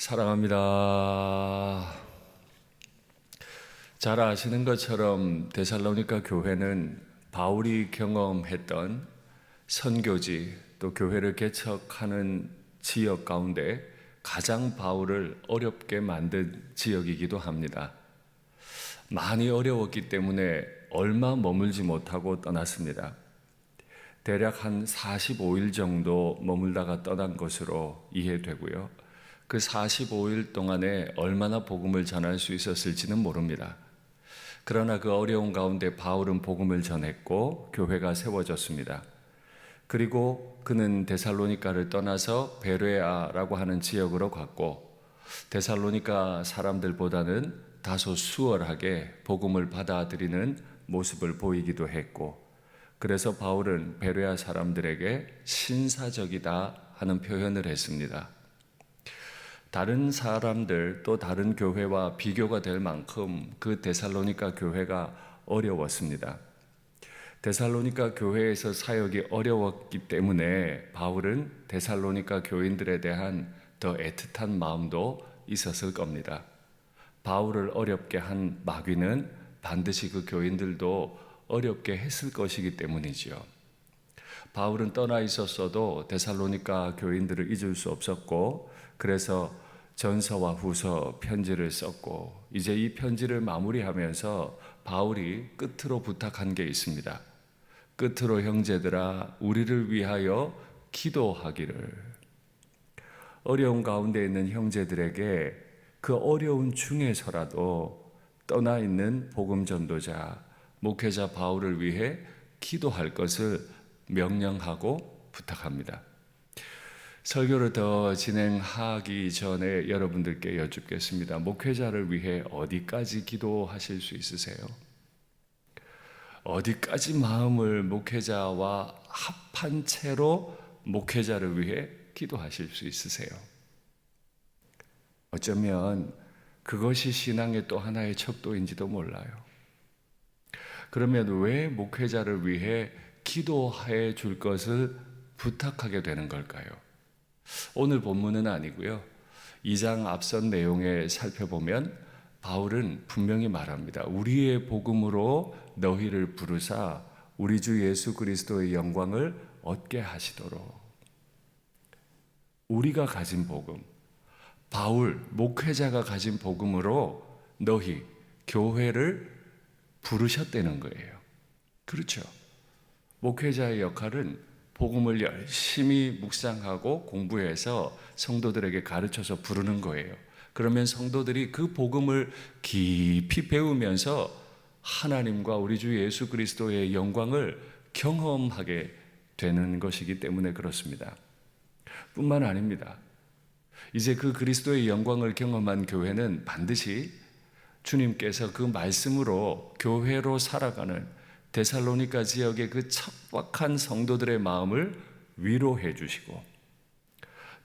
사랑합니다. 잘 아시는 것처럼 데살로니가 교회는 바울이 경험했던 선교지 또 교회를 개척하는 지역 가운데 가장 바울을 어렵게 만든 지역이기도 합니다. 많이 어려웠기 때문에 얼마 머물지 못하고 떠났습니다. 대략 한 45일 정도 머물다가 떠난 것으로 이해되고요. 그 45일 동안에 얼마나 복음을 전할 수 있었을지는 모릅니다. 그러나 그 어려운 가운데 바울은 복음을 전했고 교회가 세워졌습니다. 그리고 그는 데살로니가를 떠나서 베레아라고 하는 지역으로 갔고, 데살로니가 사람들보다는 다소 수월하게 복음을 받아들이는 모습을 보이기도 했고, 그래서 바울은 베레아 사람들에게 신사적이다 하는 표현을 했습니다. 다른 사람들 또 다른 교회와 비교가 될 만큼 그 데살로니가 교회가 어려웠습니다. 데살로니가 교회에서 사역이 어려웠기 때문에 바울은 데살로니가 교인들에 대한 더 애틋한 마음도 있었을 겁니다. 바울을 어렵게 한 마귀는 반드시 그 교인들도 어렵게 했을 것이기 때문이지요. 바울은 떠나 있었어도 데살로니가 교인들을 잊을 수 없었고, 그래서 전서와 후서 편지를 썼고, 이제 이 편지를 마무리하면서 바울이 끝으로 부탁한 게 있습니다. 끝으로 형제들아, 우리를 위하여 기도하기를. 어려운 가운데 있는 형제들에게 그 어려운 중에서라도 떠나 있는 복음 전도자, 목회자 바울을 위해 기도할 것을 명령하고 부탁합니다. 설교를 더 진행하기 전에 여러분들께 여쭙겠습니다. 목회자를 위해 어디까지 기도하실 수 있으세요? 어디까지 마음을 목회자와 합한 채로 목회자를 위해 기도하실 수 있으세요? 어쩌면 그것이 신앙의 또 하나의 척도인지도 몰라요. 그러면 왜 목회자를 위해 기도해 줄 것을 부탁하게 되는 걸까요? 오늘 본문은 아니고요. 2장 앞선 내용에 살펴보면 바울은 분명히 말합니다. 우리의 복음으로 너희를 부르사 우리 주 예수 그리스도의 영광을 얻게 하시도록. 우리가 가진 복음, 바울 목회자가 가진 복음으로 너희 교회를 부르셨다는 거예요. 그렇죠. 목회자의 역할은 복음을 열심히 묵상하고 공부해서 성도들에게 가르쳐서 부르는 거예요. 그러면 성도들이 그 복음을 깊이 배우면서 하나님과 우리 주 예수 그리스도의 영광을 경험하게 되는 것이기 때문에 그렇습니다. 뿐만 아닙니다. 이제 그 그리스도의 영광을 경험한 교회는 반드시 주님께서 그 말씀으로 교회로 살아가는 데살로니가 지역의 그 척박한 성도들의 마음을 위로해 주시고,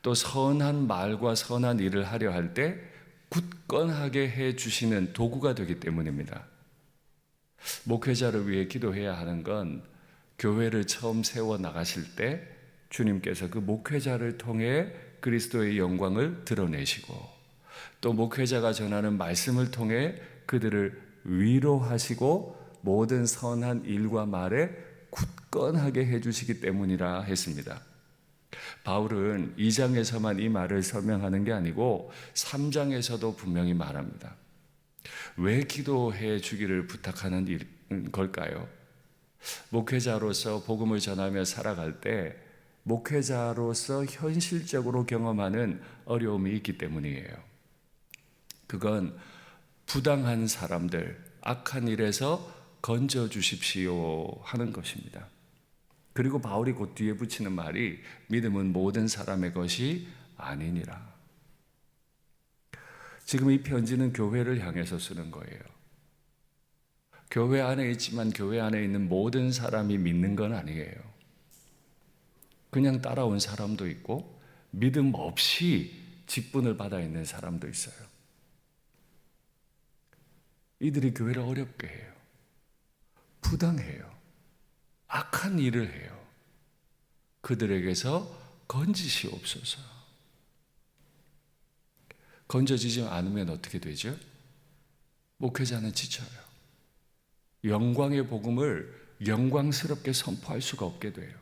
또 선한 말과 선한 일을 하려 할 때 굳건하게 해 주시는 도구가 되기 때문입니다. 목회자를 위해 기도해야 하는 건 교회를 처음 세워 나가실 때 주님께서 그 목회자를 통해 그리스도의 영광을 드러내시고, 또 목회자가 전하는 말씀을 통해 그들을 위로하시고 모든 선한 일과 말에 굳건하게 해주시기 때문이라 했습니다. 바울은 2장에서만 이 말을 설명하는 게 아니고 3장에서도 분명히 말합니다. 왜 기도해 주기를 부탁하는 걸까요? 목회자로서 복음을 전하며 살아갈 때 목회자로서 현실적으로 경험하는 어려움이 있기 때문이에요. 그건 부당한 사람들, 악한 일에서 건져 주십시오 하는 것입니다. 그리고 바울이 곧 뒤에 붙이는 말이 믿음은 모든 사람의 것이 아니니라. 지금 이 편지는 교회를 향해서 쓰는 거예요. 교회 안에 있지만 교회 안에 있는 모든 사람이 믿는 건 아니에요. 그냥 따라온 사람도 있고 믿음 없이 직분을 받아 있는 사람도 있어요. 이들이 교회를 어렵게 해요. 부당해요. 악한 일을 해요. 그들에게서 건지시옵소서. 건져지지 않으면 어떻게 되죠? 목회자는 지쳐요. 영광의 복음을 영광스럽게 선포할 수가 없게 돼요.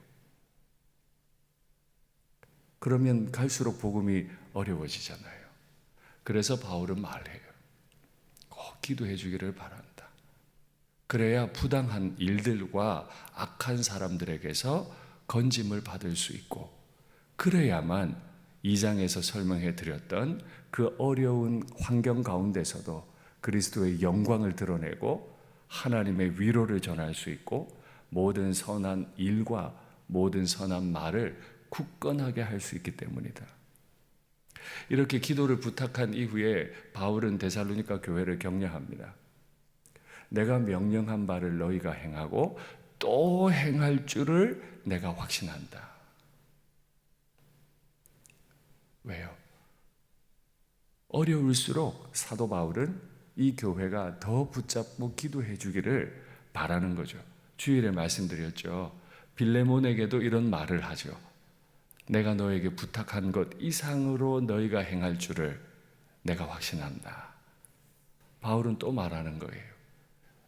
그러면 갈수록 복음이 어려워지잖아요. 그래서 바울은 말해요. 꼭 기도해 주기를 바란다. 그래야 부당한 일들과 악한 사람들에게서 건짐을 받을 수 있고, 그래야만 2장에서 설명해 드렸던 그 어려운 환경 가운데서도 그리스도의 영광을 드러내고 하나님의 위로를 전할 수 있고, 모든 선한 일과 모든 선한 말을 굳건하게 할 수 있기 때문이다. 이렇게 기도를 부탁한 이후에 바울은 데살로니가 교회를 격려합니다. 내가 명령한 바를 너희가 행하고 또 행할 줄을 내가 확신한다. 왜요? 어려울수록 사도 바울은 이 교회가 더 붙잡고 기도해 주기를 바라는 거죠. 주일에 말씀드렸죠. 빌레몬에게도 이런 말을 하죠. 내가 너에게 부탁한 것 이상으로 너희가 행할 줄을 내가 확신한다. 바울은 또 말하는 거예요.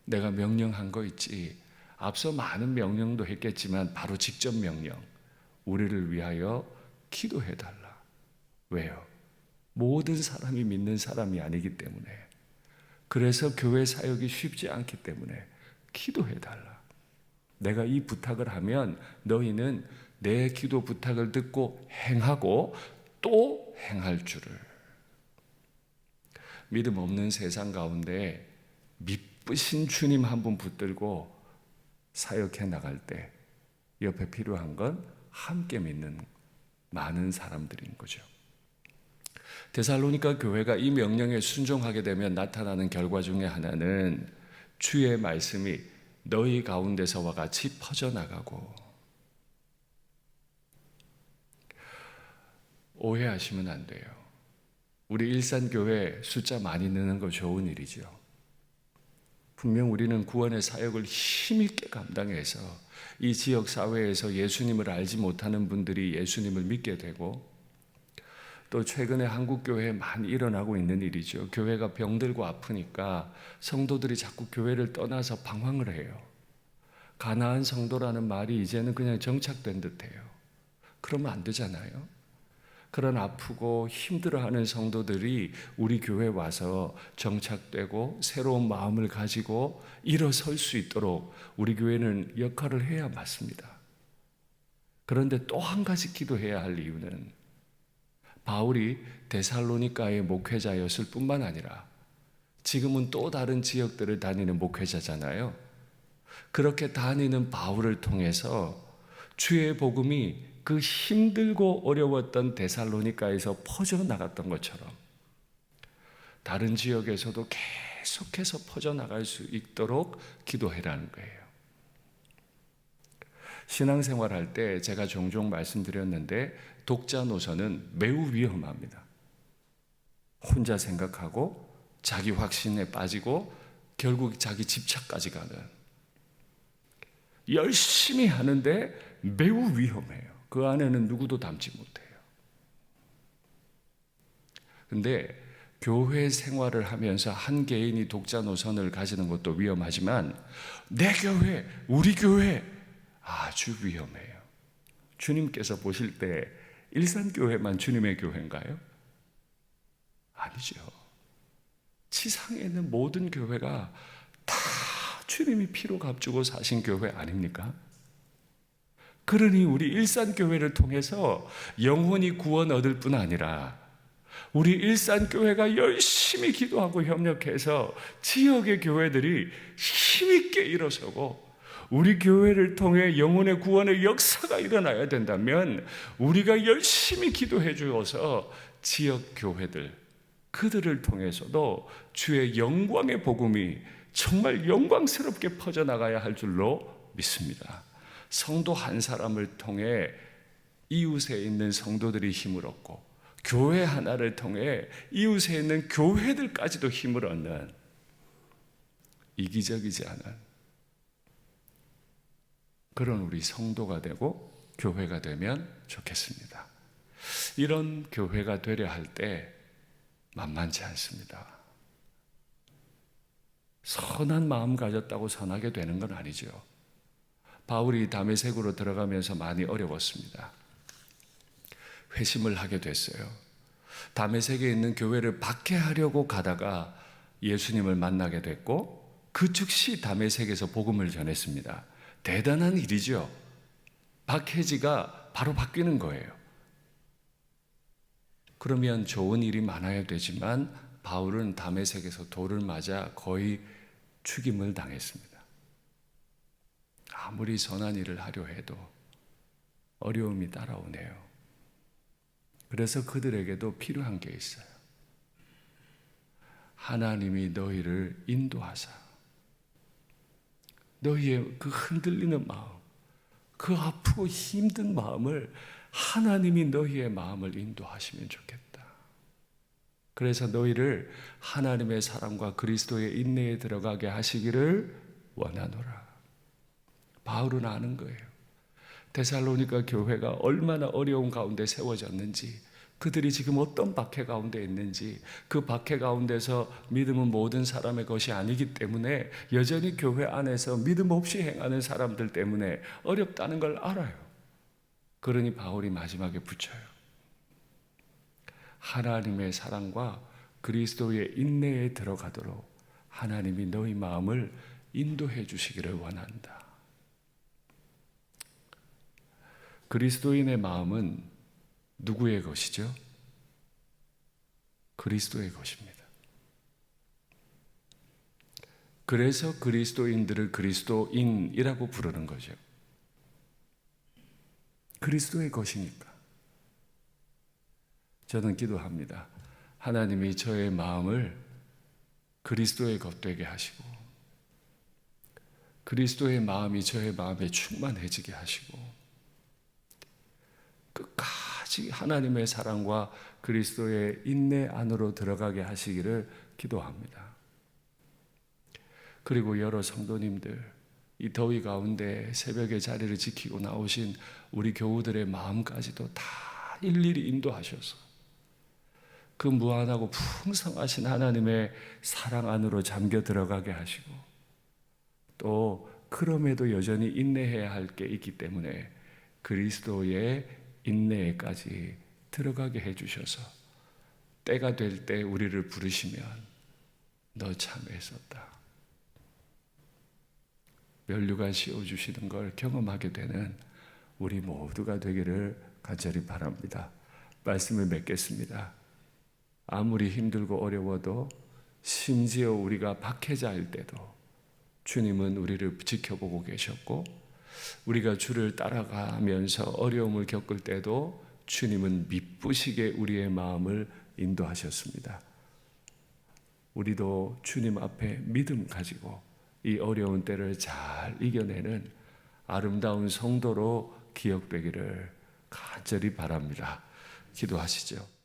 내가 명령한 거 있지. 앞서 많은 명령도 했겠지만 바로 직접 명령. 우리를 위하여 기도해달라. 왜요? 모든 사람이 믿는 사람이 아니기 때문에. 그래서 교회 사역이 쉽지 않기 때문에 기도해달라. 내가 이 부탁을 하면 너희는 내 기도 부탁을 듣고 행하고 또 행할 줄을. 믿음 없는 세상 가운데 미쁘신 주님 한 분 붙들고 사역해 나갈 때 옆에 필요한 건 함께 믿는 많은 사람들인 거죠. 데살로니가 교회가 이 명령에 순종하게 되면 나타나는 결과 중에 하나는 주의 말씀이 너희 가운데서와 같이 퍼져나가고, 오해하시면 안 돼요. 우리 일산교회 숫자 많이 느는 거 좋은 일이죠. 분명 우리는 구원의 사역을 힘있게 감당해서 이 지역 사회에서 예수님을 알지 못하는 분들이 예수님을 믿게 되고, 또 최근에 한국 교회에 많이 일어나고 있는 일이죠. 교회가 병들고 아프니까 성도들이 자꾸 교회를 떠나서 방황을 해요. 가나안 성도라는 말이 이제는 그냥 정착된 듯해요. 그러면 안 되잖아요. 그런 아프고 힘들어하는 성도들이 우리 교회에 와서 정착되고 새로운 마음을 가지고 일어설 수 있도록 우리 교회는 역할을 해야 맞습니다. 그런데 또 한 가지 기도해야 할 이유는 바울이 데살로니가의 목회자였을 뿐만 아니라 지금은 또 다른 지역들을 다니는 목회자잖아요. 그렇게 다니는 바울을 통해서 주의 복음이 그 힘들고 어려웠던 데살로니가에서 퍼져나갔던 것처럼 다른 지역에서도 계속해서 퍼져나갈 수 있도록 기도해라는 거예요. 신앙생활할 때 제가 종종 말씀드렸는데 독자 노선은 매우 위험합니다. 혼자 생각하고 자기 확신에 빠지고 결국 자기 집착까지 가는, 열심히 하는데 매우 위험해요. 그 안에는 누구도 담지 못해요. 근데 교회 생활을 하면서 한 개인이 독자 노선을 가지는 것도 위험하지만 내 교회, 우리 교회 아주 위험해요. 주님께서 보실 때 일산교회만 주님의 교회인가요? 아니죠. 지상에 있는 모든 교회가 다 주님이 피로 값주고 사신 교회 아닙니까? 그러니 우리 일산교회를 통해서 영혼이 구원 얻을 뿐 아니라 우리 일산교회가 열심히 기도하고 협력해서 지역의 교회들이 힘있게 일어서고 우리 교회를 통해 영혼의 구원의 역사가 일어나야 된다면 우리가 열심히 기도해 주어서 지역 교회들, 그들을 통해서도 주의 영광의 복음이 정말 영광스럽게 퍼져나가야 할 줄로 믿습니다. 성도 한 사람을 통해 이웃에 있는 성도들이 힘을 얻고 교회 하나를 통해 이웃에 있는 교회들까지도 힘을 얻는 이기적이지 않은 그런 우리 성도가 되고 교회가 되면 좋겠습니다. 이런 교회가 되려 할 때 만만치 않습니다. 선한 마음 가졌다고 선하게 되는 건 아니죠. 바울이 다메섹으로 들어가면서 많이 어려웠습니다. 회심을 하게 됐어요. 다메섹에 있는 교회를 박해하려고 가다가 예수님을 만나게 됐고 그 즉시 다메섹에서 복음을 전했습니다. 대단한 일이죠. 박해지가 바로 바뀌는 거예요. 그러면 좋은 일이 많아야 되지만 바울은 다메섹에서 돌을 맞아 거의 죽임을 당했습니다. 아무리 선한 일을 하려 해도 어려움이 따라오네요. 그래서 그들에게도 필요한 게 있어요. 하나님이 너희를 인도하사 너희의 그 흔들리는 마음, 그 아프고 힘든 마음을 하나님이 너희의 마음을 인도하시면 좋겠다. 그래서 너희를 하나님의 사랑과 그리스도의 인내에 들어가게 하시기를 원하노라. 바울은 아는 거예요. 데살로니가 교회가 얼마나 어려운 가운데 세워졌는지, 그들이 지금 어떤 박해 가운데 있는지, 그 박해 가운데서 믿음은 모든 사람의 것이 아니기 때문에 여전히 교회 안에서 믿음 없이 행하는 사람들 때문에 어렵다는 걸 알아요. 그러니 바울이 마지막에 붙여요. 하나님의 사랑과 그리스도의 인내에 들어가도록 하나님이 너희 마음을 인도해 주시기를 원한다. 그리스도인의 마음은 누구의 것이죠? 그리스도의 것입니다. 그래서 그리스도인들을 그리스도인이라고 부르는 거죠. 그리스도의 것이니까. 저는 기도합니다. 하나님이 저의 마음을 그리스도의 것 되게 하시고 그리스도의 마음이 저의 마음에 충만해지게 하시고 끝까지 하나님의 사랑과 그리스도의 인내 안으로 들어가게 하시기를 기도합니다. 그리고 여러 성도님들, 이 더위 가운데 새벽에 자리를 지키고 나오신 우리 교우들의 마음까지도 다 일일이 인도하셔서 그 무한하고 풍성하신 하나님의 사랑 안으로 잠겨 들어가게 하시고 또 그럼에도 여전히 인내해야 할 게 있기 때문에 그리스도의 인내에까지 들어가게 해주셔서 때가 될 때 우리를 부르시면 너 참 애썼다. 면류관 씌워주시는 걸 경험하게 되는 우리 모두가 되기를 간절히 바랍니다. 말씀을 맺겠습니다. 아무리 힘들고 어려워도 심지어 우리가 박해자일 때도 주님은 우리를 지켜보고 계셨고 우리가 주를 따라가면서 어려움을 겪을 때도 주님은 미쁘시게 우리의 마음을 인도하셨습니다. 우리도 주님 앞에 믿음 가지고 이 어려운 때를 잘 이겨내는 아름다운 성도로 기억되기를 간절히 바랍니다. 기도하시죠.